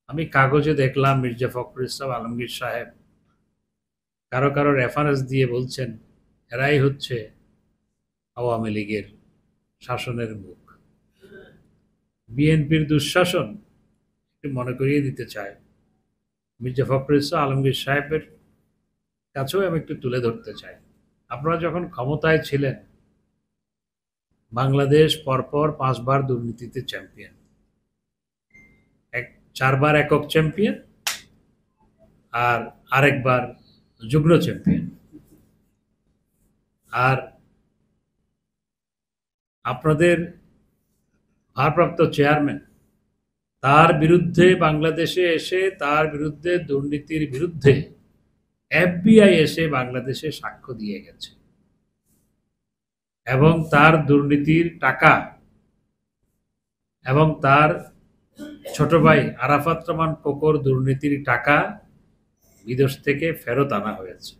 আমি কাগজে দেখলাম মির্জা ফখরুল ইসলাম আলমগীর সাহেব কারো কারো রেফারেন্স দিয়ে বলছেন এরাই হচ্ছে আওয়ামী লীগের শাসনের মুখ। বিএনপির দুঃশাসন একটু মনে করিয়ে দিতে চাই, মির্জা ফখরুল ইসলাম আলমগীর সাহেবের কাছেও আমি একটু তুলে ধরতে চাই। আপনারা যখন ক্ষমতায় ছিলেন, বাংলাদেশ পরপর 5 বার দুর্নীতিতে চ্যাম্পিয়ন, 4 বার একক চ্যাম্পিয়ন আর আরেকবার যুগ্ম চ্যাম্পিয়ন। আর আপনাদের ভারপ্রাপ্ত চেয়ারম্যান তার বিরুদ্ধে বাংলাদেশে এসে তার বিরুদ্ধে দুর্নীতির বিরুদ্ধে এফবিআই এসে বাংলাদেশে সাক্ষ্য দিয়ে গেছে এবং তার দুর্নীতির টাকা এবং তার ছোট ভাই আরাফাত রহমান কোকর দুর্নীতির টাকা বিদেশ থেকে ফেরত আনা হয়েছে।